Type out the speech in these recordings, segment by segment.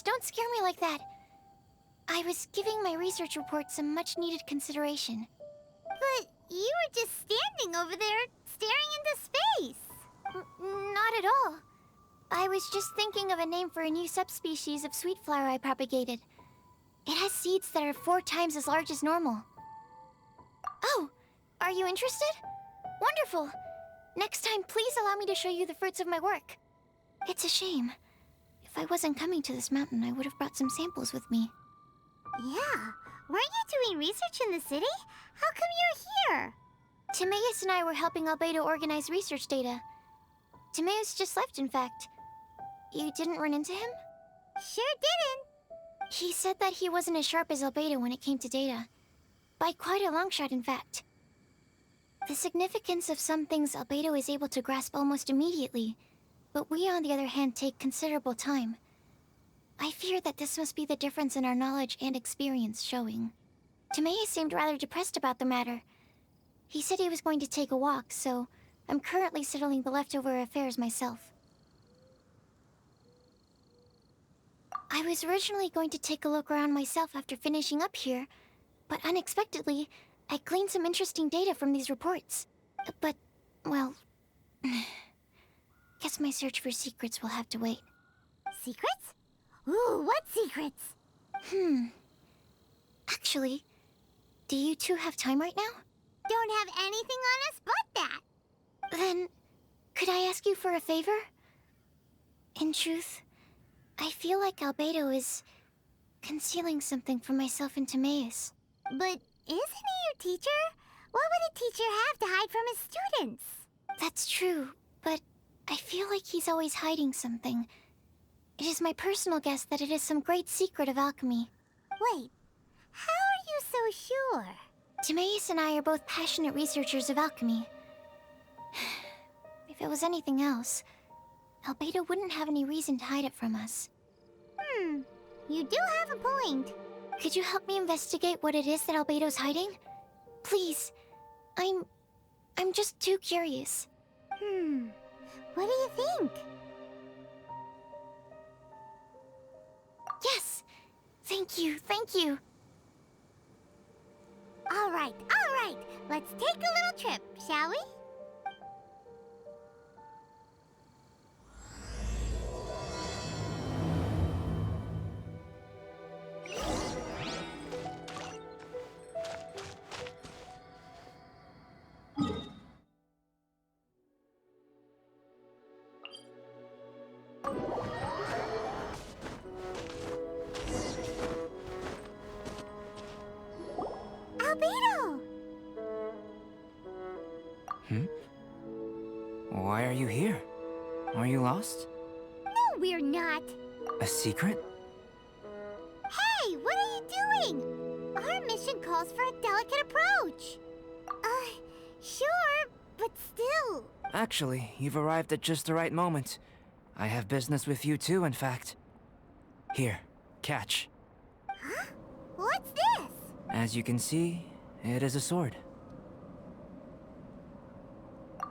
Please, don't scare me like that. I was giving my research report some much-needed consideration. But you were just standing over there, staring into space. Not at all. I was just thinking of a name for a new subspecies of sweet flower I propagated. It has seeds that are 4 times as large as normal. Oh, are you interested? Wonderful. Next time, please allow me to show you the fruits of my work. It's a shame. If I wasn't coming to this mountain, I would have brought some samples with me. Yeah, weren't you doing research in the city? How come you're here? Timaeus and I were helping Albedo organize research data. Timaeus just left, in fact. You didn't run into him? Sure didn't. He said that he wasn't as sharp as Albedo when it came to data. By quite a long shot, in fact. The significance of some things Albedo is able to grasp almost immediately, but we, on the other hand, take considerable time. I fear that this must be the difference in our knowledge and experience showing. Timaeus seemed rather depressed about the matter. He said he was going to take a walk, so I'm currently settling the leftover affairs myself. I was originally going to take a look around myself after finishing up here, but unexpectedly, I gleaned some interesting data from these reports. But, well... guess my search for secrets will have to wait. Secrets? Ooh, what secrets? Actually, do you two have time right now? Don't have anything on us but that. Then, could I ask you for a favor? In truth, I feel like Albedo is concealing something from myself and Timaeus. But isn't he your teacher? What would a teacher have to hide from his students? That's true, but I feel like he's always hiding something. It is my personal guess that it is some great secret of alchemy. Wait, how are you so sure? Timaeus and I are both passionate researchers of alchemy. If it was anything else, Albedo wouldn't have any reason to hide it from us. You do have a point. Could you help me investigate what it is that Albedo's hiding? Please. I'm just too curious. What do you think? Yes! Thank you, thank you. All right. Let's take a little trip, shall we? Albedo! Why are you here? Are you lost? No, we're not. A secret? Hey, what are you doing? Our mission calls for a delicate approach. Sure, but still. Actually, you've arrived at just the right moment. I have business with you too, in fact. Here, catch. Huh? What's this? As you can see, it is a sword.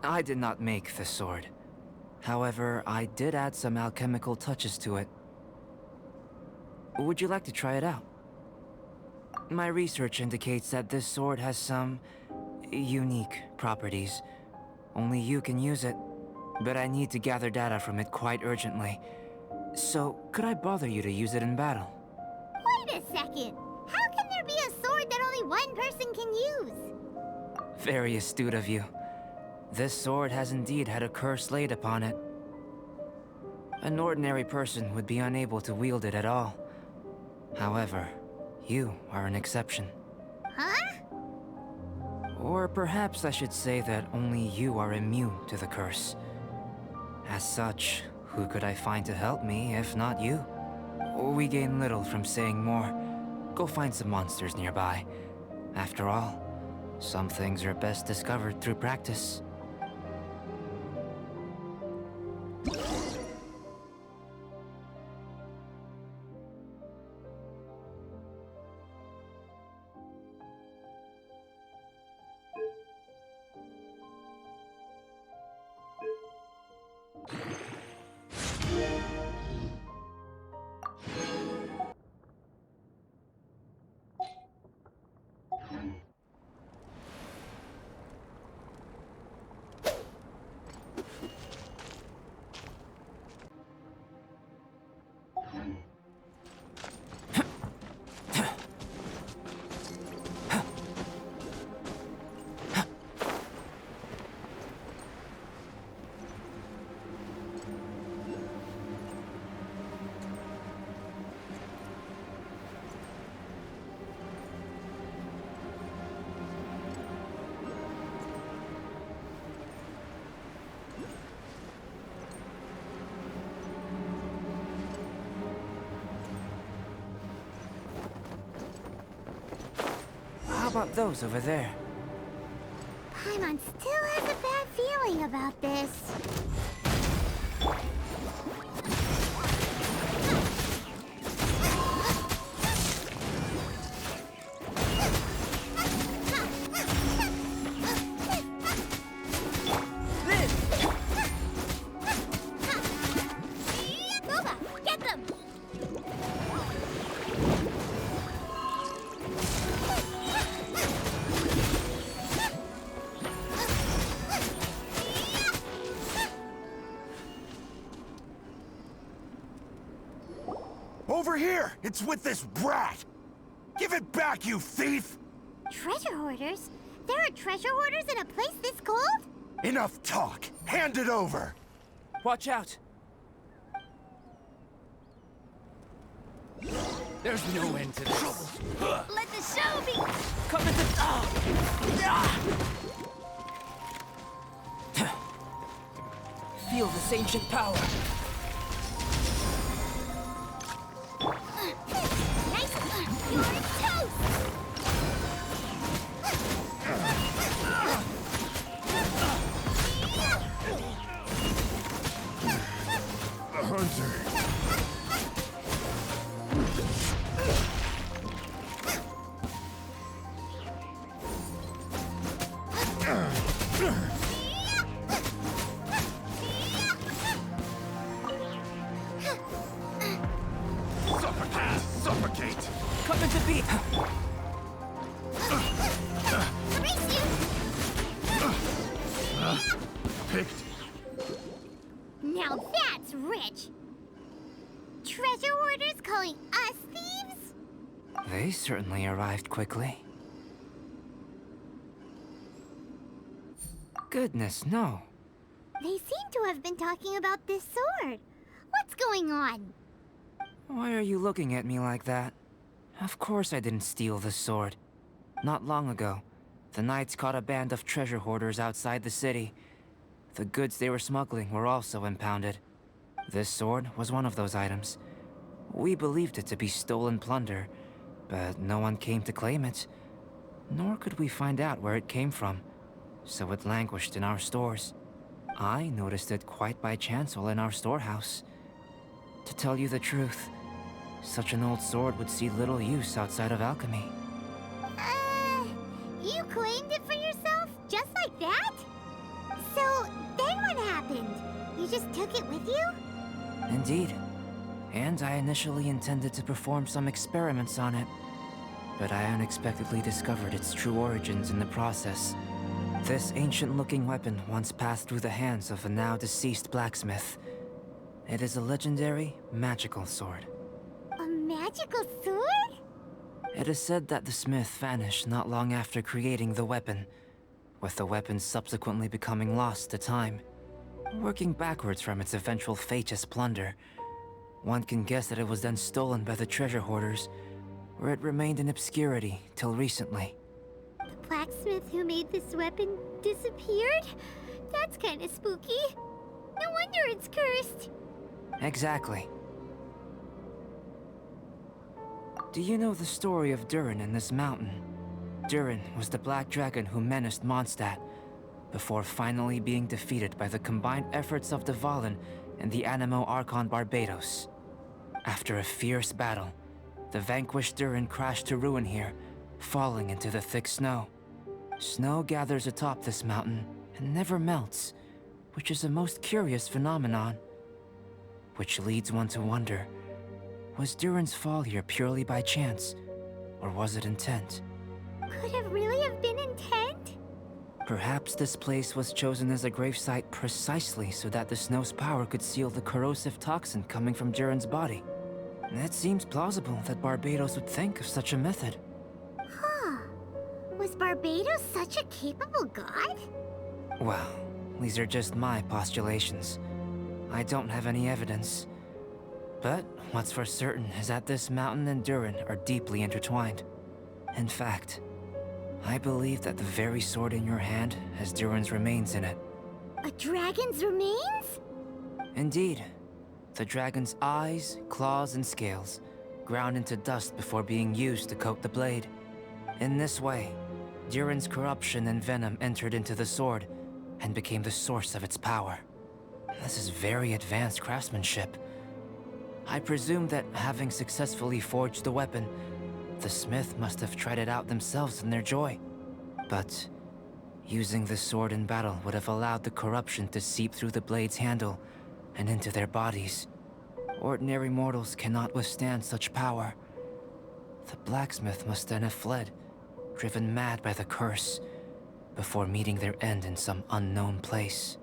I did not make the sword. However, I did add some alchemical touches to it. Would you like to try it out? My research indicates that this sword has some unique properties. Only you can use it, but I need to gather data from it quite urgently. So, could I bother you to use it in battle? Wait a second. How can there be a sword that only one person can use? Very astute of you. This sword has indeed had a curse laid upon it. An ordinary person would be unable to wield it at all. However, you are an exception. Huh? Or perhaps I should say that only you are immune to the curse. As such, who could I find to help me if not you? We gain little from saying more. Go find some monsters nearby. After all, some things are best discovered through practice. about those over there? Paimon still has a bad feeling about this. Over here! It's with this brat! Give it back, you thief! Treasure hoarders? There are treasure hoarders in a place this cold? Enough talk! Hand it over! Watch out! There's no end to this. Let the show be! Come into... Feel this ancient power. Nice! You're toast! A hunter! Suffocate! Come into being. Erase you! Picked. Now that's rich! Treasure hoarders calling us thieves? They certainly arrived quickly. Goodness, no. They seem to have been talking about this sword. What's going on? Why are you looking at me like that? Of course I didn't steal the sword. Not long ago, the Knights caught a band of treasure hoarders outside the city. The goods they were smuggling were also impounded. This sword was one of those items. We believed it to be stolen plunder, but no one came to claim it. Nor could we find out where it came from, so it languished in our stores. I noticed it quite by chance while in our storehouse. To tell you the truth, such an old sword would see little use outside of alchemy. You claimed it for yourself? Just like that? So, then what happened? You just took it with you? Indeed. And I initially intended to perform some experiments on it, but I unexpectedly discovered its true origins in the process. This ancient-looking weapon once passed through the hands of a now-deceased blacksmith. It is a legendary, magical sword. A magical sword? It is said that the smith vanished not long after creating the weapon, with the weapon subsequently becoming lost to time. Working backwards from its eventual fate as plunder, one can guess that it was then stolen by the treasure hoarders, where it remained in obscurity till recently. The blacksmith who made this weapon disappeared? That's kinda spooky. No wonder it's cursed. Exactly. Do you know the story of Durin and this mountain? Durin was the black dragon who menaced Mondstadt, before finally being defeated by the combined efforts of the Valen and the Animo Archon Barbados. After a fierce battle, the vanquished Durin crashed to ruin here, falling into the thick snow. Snow gathers atop this mountain and never melts, which is a most curious phenomenon. Which leads one to wonder, was Durin's fall here purely by chance, or was it intent? Could it really have been intent? Perhaps this place was chosen as a gravesite precisely so that the snow's power could seal the corrosive toxin coming from Durin's body. It seems plausible that Barbados would think of such a method. Huh. Was Barbados such a capable god? Well, these are just my postulations. I don't have any evidence. But what's for certain is that this mountain and Durin are deeply intertwined. In fact, I believe that the very sword in your hand has Durin's remains in it. A dragon's remains? Indeed. The dragon's eyes, claws, and scales ground into dust before being used to coat the blade. In this way, Durin's corruption and venom entered into the sword and became the source of its power. This is very advanced craftsmanship. I presume that having successfully forged the weapon, the smith must have tried it out themselves in their joy. But using the sword in battle would have allowed the corruption to seep through the blade's handle and into their bodies. Ordinary mortals cannot withstand such power. The blacksmith must then have fled, driven mad by the curse, before meeting their end in some unknown place.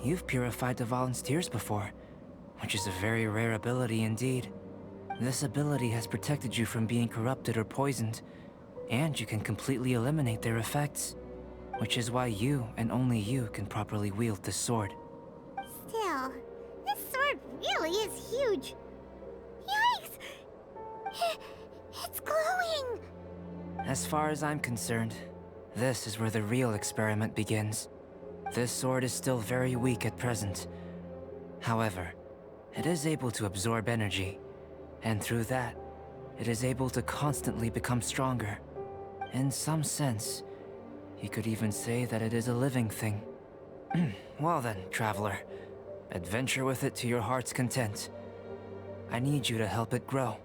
You've purified the volunteers before, which is a very rare ability indeed. This ability has protected you from being corrupted or poisoned, and you can completely eliminate their effects, which is why you and only you can properly wield this sword. Still, this sword really is huge. Yikes! It's glowing! As far as I'm concerned, this is where the real experiment begins. This sword is still very weak at present. However, it is able to absorb energy, and through that, it is able to constantly become stronger. In some sense, you could even say that it is a living thing. Well then, traveler, adventure with it to your heart's content. I need you to help it grow.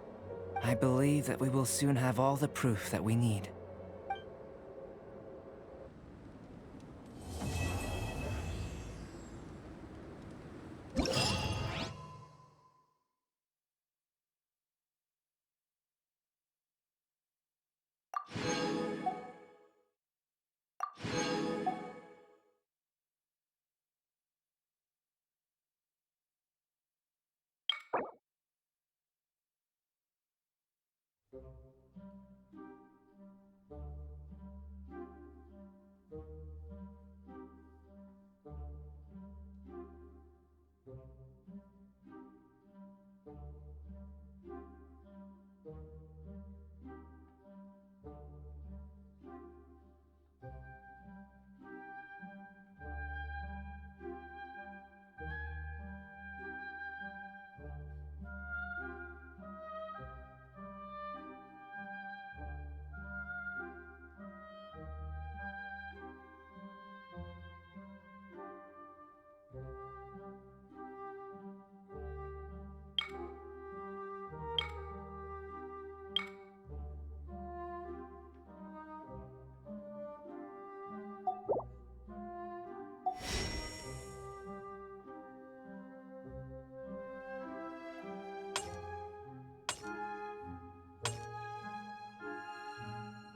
I believe that we will soon have all the proof that we need.